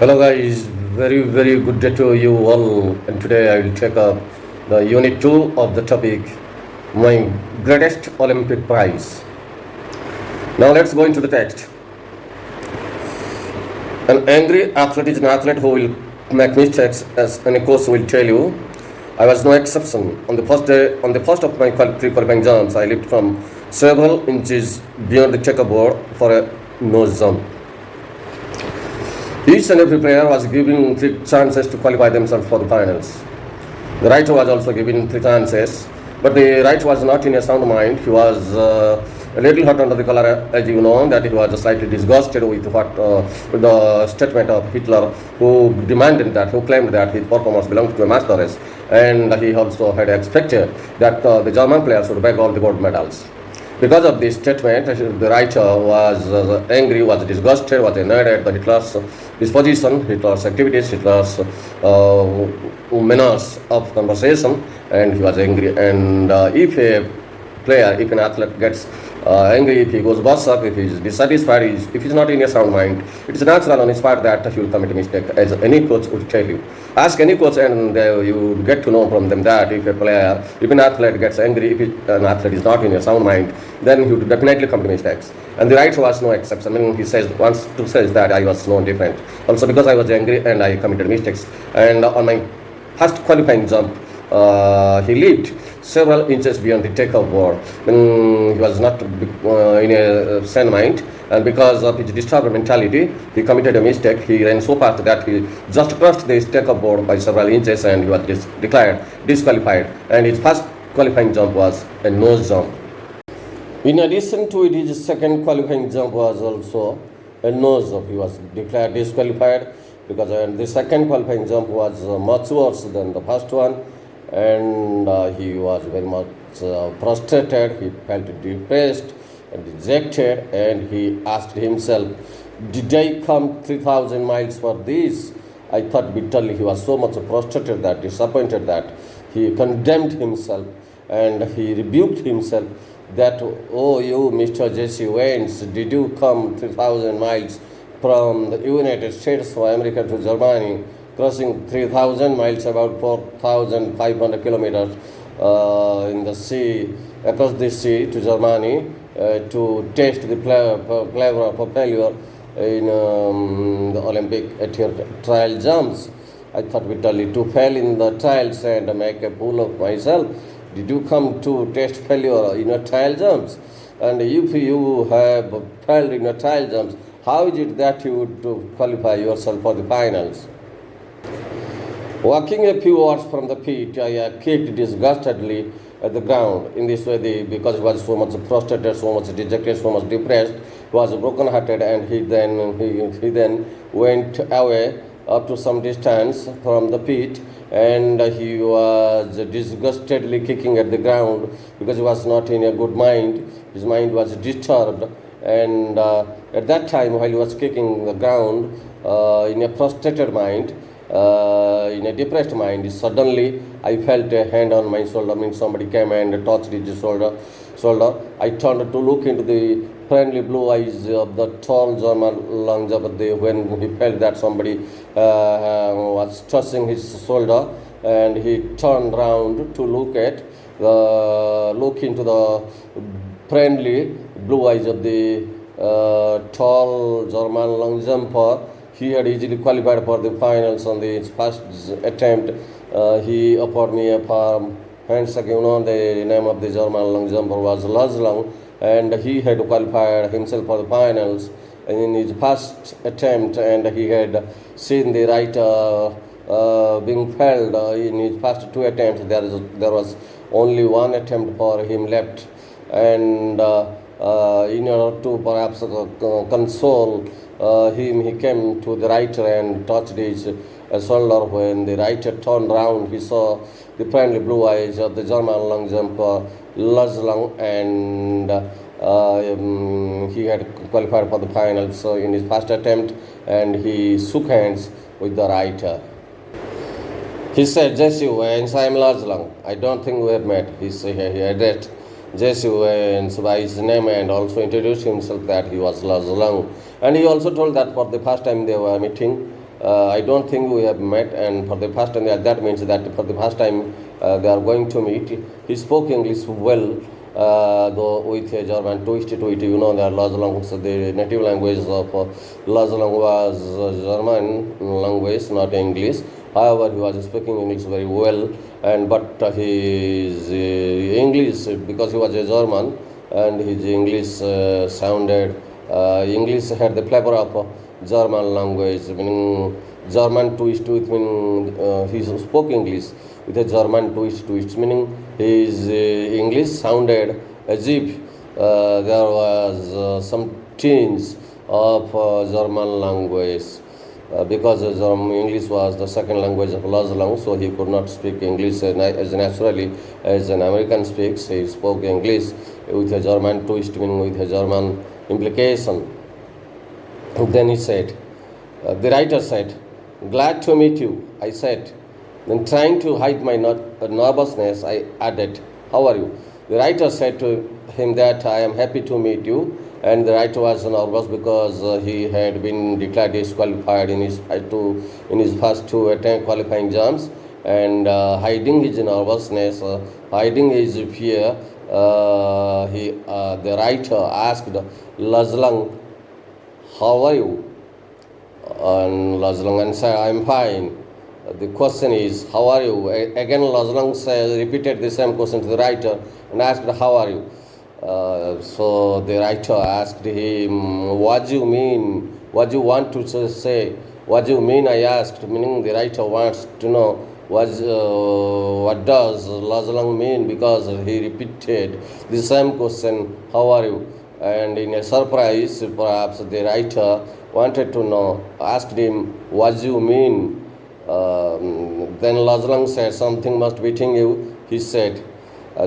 Hello guys, very good day to you all, and today I will take up the unit 2 of the topic, my greatest Olympic prize. Now let's go into the text. An angry athlete is an athlete who will make mistakes, as any coach will tell you. I was no exception. On the first of my pre-qualifying jumps, I leaped from several inches beyond the checkerboard for a nose jump. Each and every player was given 3 chances to qualify themselves for the finals. The writer was also given 3 chances, but the writer was not in a sound mind. He was a little hot under the collar, as you know, that he was slightly disgusted with with the statement of Hitler, who claimed that his performance belonged to a master race, and he also had expected that the German players would bag all the gold medals. Because of this statement, the writer was angry, was disgusted, was annoyed at the Hitler's disposition, Hitler's activities, Hitler's manners of conversation, and he was angry. And if an athlete gets angry, if he goes berserk, if he is dissatisfied, if he's not in a sound mind, it is natural on his part that he will commit a mistake, as any coach would tell you. Ask any coach and you get to know from them that if an athlete gets angry, if an athlete is not in a sound mind, then he would definitely commit mistakes. And the right was no exception. I mean, he wants to say that I was no different. Also because I was angry and I committed mistakes. And on my first qualifying jump, he leaped several inches beyond the takeoff board. He was not in a sane mind, and because of his disturbed mentality, he committed a mistake. He ran so fast that he just crossed the takeoff board by several inches, and he was declared disqualified. And his first qualifying jump was a nose jump. In addition to it, his second qualifying jump was also a nose jump. He was declared disqualified because the second qualifying jump was much worse than the first one. And he was very much frustrated, he felt depressed and dejected, and he asked himself, did I come 3,000 miles for this? I thought bitterly. He was so much frustrated, that disappointed, that he condemned himself and he rebuked himself that, oh, you Mr. Jesse Waynes, did you come 3,000 miles from the United States of America to Germany, crossing 3,000 miles, about 4,500 kilometers in the sea, across the sea to Germany to test the flavor of failure in the Olympic trial jumps. I thought bitterly, to fail in the trials and make a fool of myself. Did you come to test failure in your trial jumps? And if you have failed in your trial jumps, how is it that you would qualify yourself for the finals? Walking a few yards from the pit, I kicked disgustedly at the ground. In this way, because he was so much frustrated, so much dejected, so much depressed, he was broken-hearted, and he then went away up to some distance from the pit, and he was disgustedly kicking at the ground because he was not in a good mind. His mind was disturbed, and at that time, while he was kicking the ground in a frustrated mind, in a depressed mind, suddenly I felt a hand on my shoulder. I mean, somebody came and touched his shoulder. I turned to look into the friendly blue eyes of the tall German long jumper. When he felt that somebody was touching his shoulder, and he turned round to look into the friendly blue eyes of the tall German long jumper. He had easily qualified for the finals on his first attempt. He offered me a firm handshake. You know, the name of the German long jumper was Lars Lang, and he had qualified himself for the finals in his first attempt, and he had seen the right being failed in his first 2 attempts. There was only 1 attempt for him left, and in order to perhaps console him, he came to the writer and touched his shoulder. When the writer turned round, he saw the friendly blue eyes of the German long jumper Lars Lang, and he had qualified for the finals in his first attempt, and he shook hands with the writer. He said, Jesse Waynes, I am Lars Lang. I don't think we have met. He addressed Jesse Waynes by his name and also introduced himself that he was Lars Lang. And he also told that for the first time they were meeting, I don't think we have met, and for the first time, that means that for the first time they are going to meet. He spoke English well, though with a German twist to it. You know that Lazlang, the native language of Lazlang was German language, not English. However, he was speaking English very well, and but his English, because he was a German, and his English sounded English had the flavor of German language, meaning German twist to it, meaning he spoke English with a German twist to it, meaning his English sounded as if there was some change of German language. Because English was the second language of Lazlang, so he could not speak English as naturally as an American speaks. He spoke English with a German twist, meaning with a German implication. Then he said, the writer said, "Glad to meet you," I said. Then, trying to hide my nervousness, I added, "How are you?" The writer said to him that, "I am happy to meet you." And the writer was nervous because he had been declared disqualified in his first two qualifying jumps, and hiding his nervousness, hiding his fear, the writer asked Lazlang, "How are you?" And Lazlang answered, "I'm fine." The question is, "How are you?" Again, Lazlang repeated the same question to the writer and asked, "How are you?" So the writer asked him, "What do you mean? What do you want to say?" "What do you mean?" I asked, meaning the writer wants to know what does Lazlang mean, because he repeated the same question, "How are you?" And in a surprise, perhaps the writer wanted to know, asked him, "What do you mean?" Then Lazlang said, "Something must be eating you," he said.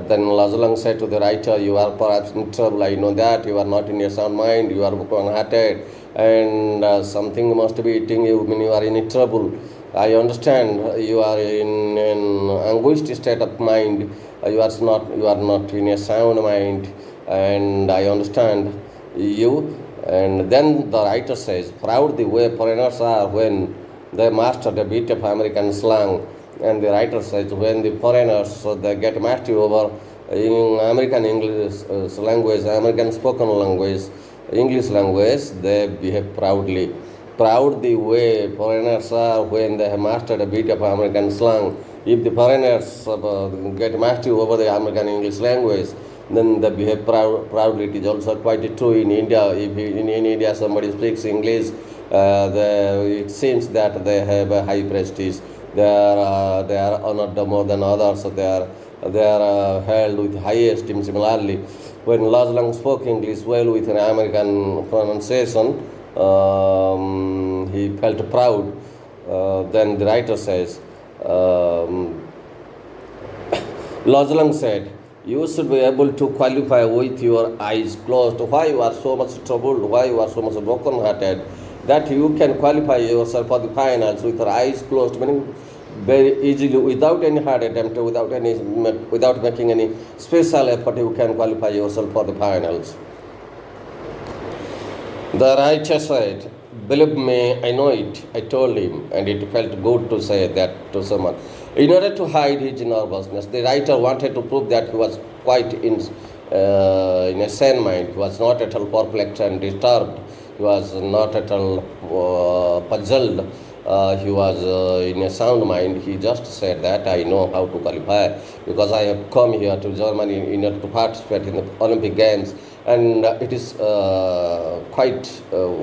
Then Lazlang said to the writer, "You are perhaps in trouble. I know that you are not in your sound mind. You are broken-hearted, and something must be eating you when you are in trouble. I understand you are in an anguished state of mind. You are not in a sound mind, and I understand you." And then the writer says, "Proud the way foreigners are when they mastered a bit of American slang." And the writer says, when the foreigners they get mastery over in American English language, American spoken language, English language, they behave proudly. Proud the way foreigners are when they have mastered a bit of American slang. If the foreigners get mastery over the American English language, then they behave proudly. It is also quite true in India. If in India somebody speaks English, it seems that they have a high prestige. They are honored more than others. So they are held with high esteem. Similarly, when Lazlang spoke English well with an American pronunciation, he felt proud. Then the writer says, Lazlang said, "You should be able to qualify with your eyes closed. Why you are so much troubled? Why you are so much broken-hearted? That you can qualify yourself for the finals with your eyes closed, meaning very easily, without any hard attempt, without making any special effort, you can qualify yourself for the finals." The writer said, "Believe me, I know it," I told him, and it felt good to say that to someone. In order to hide his nervousness, the writer wanted to prove that he was quite in a sane mind. He was not at all perplexed and disturbed. He was not at all puzzled. He was in a sound mind. He just said that, "I know how to qualify because I have come here to Germany in order to participate in the Olympic Games, and it is quite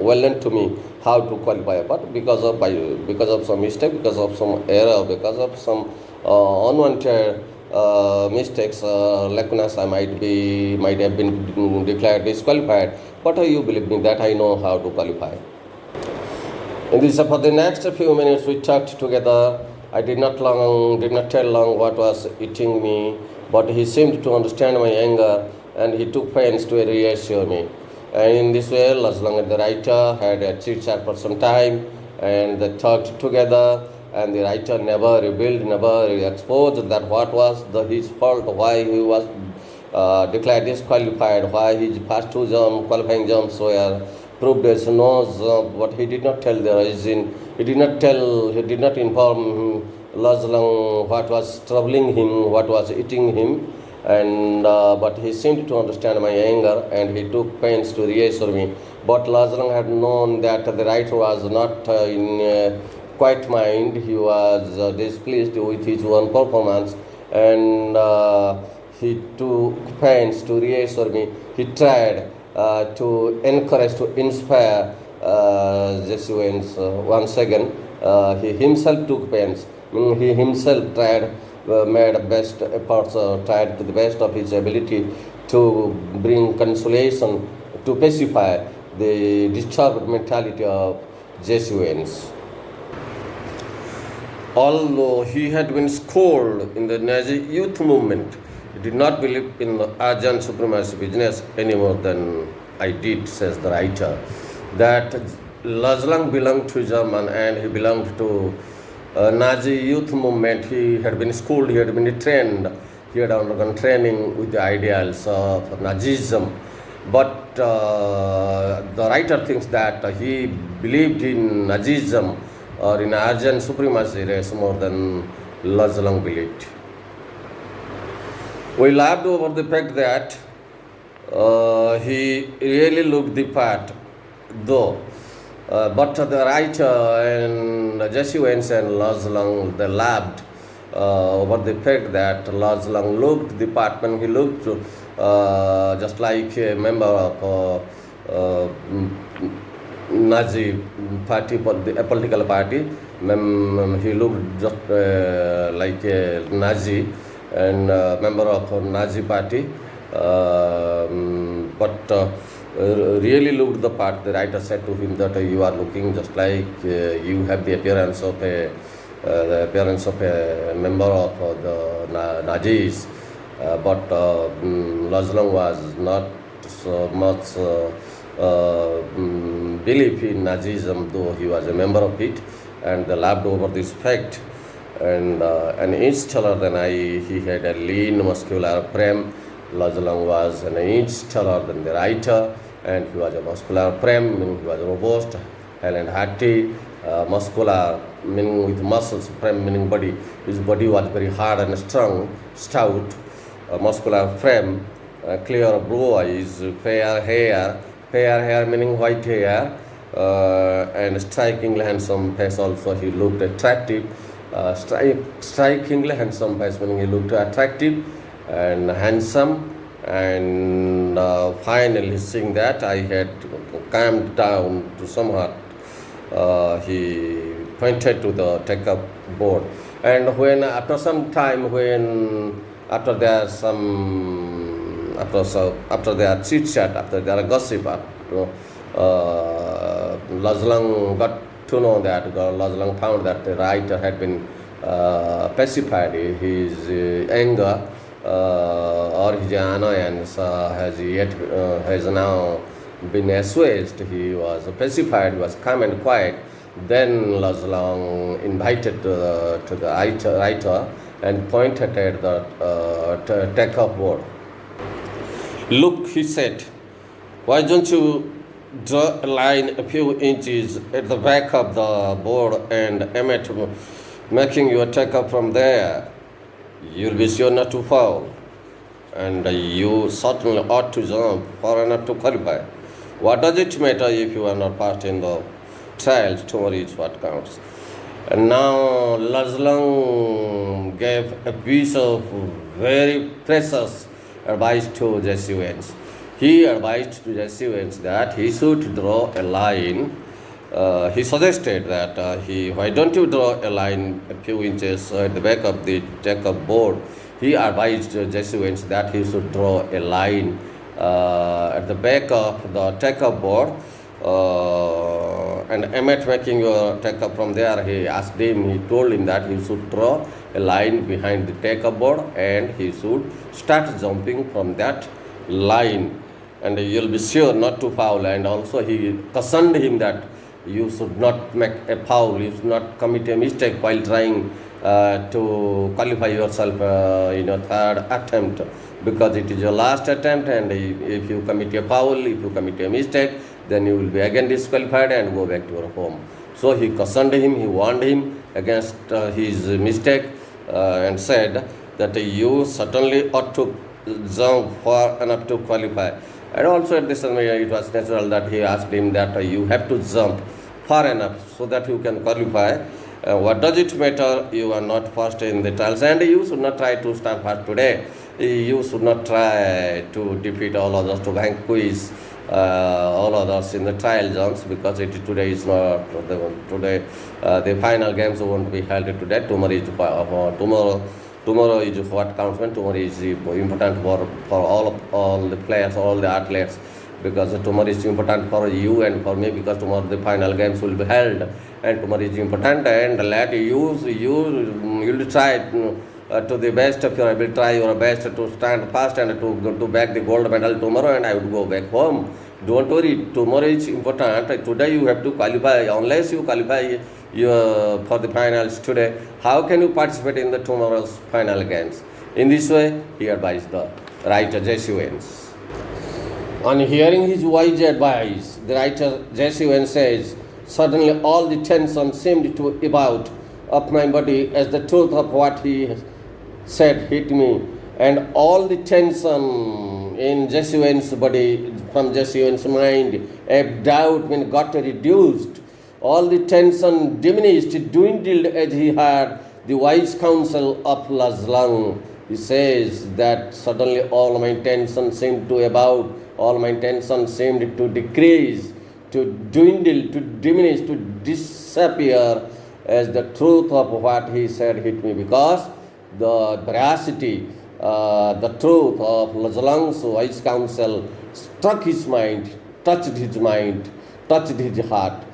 well known to me how to qualify. But because of some mistake, because of some error, because of some unwanted mistakes, lacunas, I might have been declared disqualified. But you believe me that I know how to qualify." For the next few minutes we talked together. I did not tell long what was eating me, but he seemed to understand my anger, and he took pains to reassure me. And in this way, Lazlang and the writer had a chit-chat for some time, and they talked together, and the writer never revealed, never exposed that what was his fault, why he was declared disqualified, why his past two qualifying jumps were proved as no, but he did not tell the reason he did not inform Lazlang what was troubling him, what was eating him, and but he seemed to understand my anger, and he took pains to reassure me. But Lazlang had known that the writer was not in quiet mind. He was displeased with his own performance, and he took pains to reassure me. He tried to encourage, to inspire Jesuits once again. He himself took pains. He himself tried, made best efforts, tried to the best of his ability to bring consolation, to pacify the disturbed mentality of Jesuits. Although he had been schooled in the Nazi youth movement, he did not believe in the Aryan supremacy business any more than I did, says the writer. That Lazlang belonged to German and he belonged to Nazi youth movement. He had been schooled, he had been trained, he had undergone training with the ideals of Nazism. But the writer thinks that he believed in Nazism or in Aryan supremacy race more than Lazlang believed. We laughed over the fact that he really looked the part, though. But the writer and Jesuits and Lazlang, they laughed over the fact that Lazlang looked the part when he looked just like a member of Nazi party, a political party. He looked just like a Nazi and member of Nazi party, but really looked the part. The writer said to him that you are looking just like you have the appearance of a member of the Nazis, but Lazlang was not so much belief in Nazism, though he was a member of it, and they laughed over this fact. And an inch taller than I, he had a lean, muscular frame. Lazlang was an inch taller than the writer, and he was a muscular frame, meaning he was robust, hale and hearty, muscular, meaning with muscles, frame meaning body. His body was very hard and strong, stout, muscular frame, clear blue eyes, fair hair meaning white hair, and strikingly handsome face also. He looked attractive, strikingly handsome face meaning he looked attractive and handsome. And finally, seeing that I had calmed down to somewhat, he pointed to the take-up board. And when after some time, after their chit chat, after their gossip, Lazlang got to know that Lazlang found that the writer had been pacified. His anger or his annoyance has now been assuaged. He was pacified, he was calm and quiet. Then Lazlang invited to the writer and pointed at the take-off board. Look, he said, why don't you draw a line a few inches at the back of the board and aim at making your take-off from there? You'll be sure not to fall, and you certainly ought to jump far enough to qualify. What does it matter if you are not part in the trials? Tomorrow is what counts. And now Lazlang gave a piece of very precious advice to Jesuits. He advised to Jesuits that he should draw a line. He suggested that why don't you draw a line a few inches at the back of the take-up board? He advised Jesuits that he should draw a line at the back of the take-up board, and amid making your take-up from there, he told him that he should draw a line behind the take-up board and he should start jumping from that line, and you'll be sure not to foul. And also he cautioned him that you should not make a foul, you should not commit a mistake while trying to qualify yourself in your third attempt, because it is your last attempt, and if you commit a foul, if you commit a mistake, then you will be again disqualified and go back to your home. So he cautioned him, he warned him against his mistake and said that you certainly ought to jump far enough to qualify. And also at this time, it was natural that he asked him that you have to jump far enough so that you can qualify. What does it matter? You are not first in the trials, and you should not try to stand first today. You should not try to defeat all others, to vanquish all others in the trial jumps, because today is not today. The final games won't be held today. Tomorrow is tomorrow is what counts. When tomorrow is important for all the players, all the athletes, because tomorrow is important for you and for me, because tomorrow the final games will be held, and tomorrow is important, and let you'll try to the best of your ability, try your best to stand fast and to back the gold medal tomorrow, and I would go back home. Don't worry, tomorrow is important. Today you have to qualify. Unless you qualify for the finals today, how can you participate in the tomorrow's final games? In this way, he advised the writer Jesse Owens. On hearing his wise advice, the writer Jesse Owens says, suddenly all the tension seemed to ebb out of my body as the truth of what he said hit me, and all the tension in Jesse Owens' body, from Jesse Owens' mind, ebbed out when got reduced. All the tension diminished, dwindled as he heard the wise counsel of Lazlang. He says that suddenly all my tension seemed to ebb out, all my tension seemed to decrease, to dwindle, to diminish, to disappear as the truth of what he said hit me, because the veracity, the truth of Lazlang's wise counsel struck his mind, touched his heart.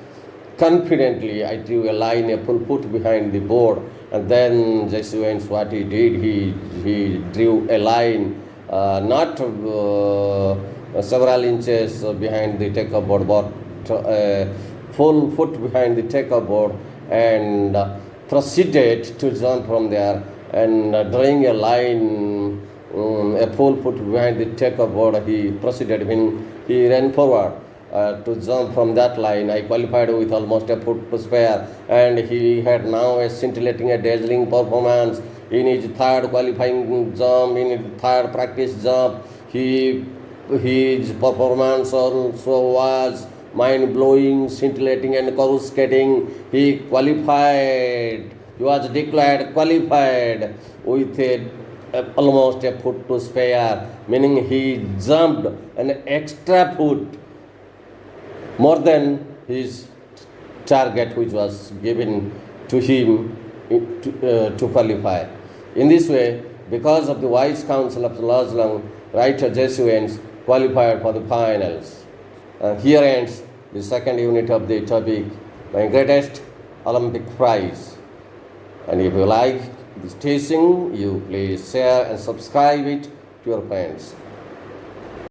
Confidently, I drew a line, a full foot behind the board, and then Jesse Owens, what he did, he drew a line, not several inches behind the takeoff board, but a full foot behind the takeoff board, and proceeded to jump from there, and drawing a line, a full foot behind the takeoff board, he proceeded. When he ran forward to jump from that line, I qualified with almost a foot to spare, and he had now a scintillating, a dazzling performance in his third qualifying jump, in his third practice jump. His performance also was mind-blowing, scintillating, and coruscating. He qualified. He was declared qualified with almost a foot to spare, meaning he jumped an extra foot more than his target, which was given to him to qualify. In this way, because of the wise counsel of Lazlang, writer Jesse Owens qualified for the finals. Here ends the second unit of the topic, my greatest Olympic prize. And if you like this teaching, you please share and subscribe it to your friends.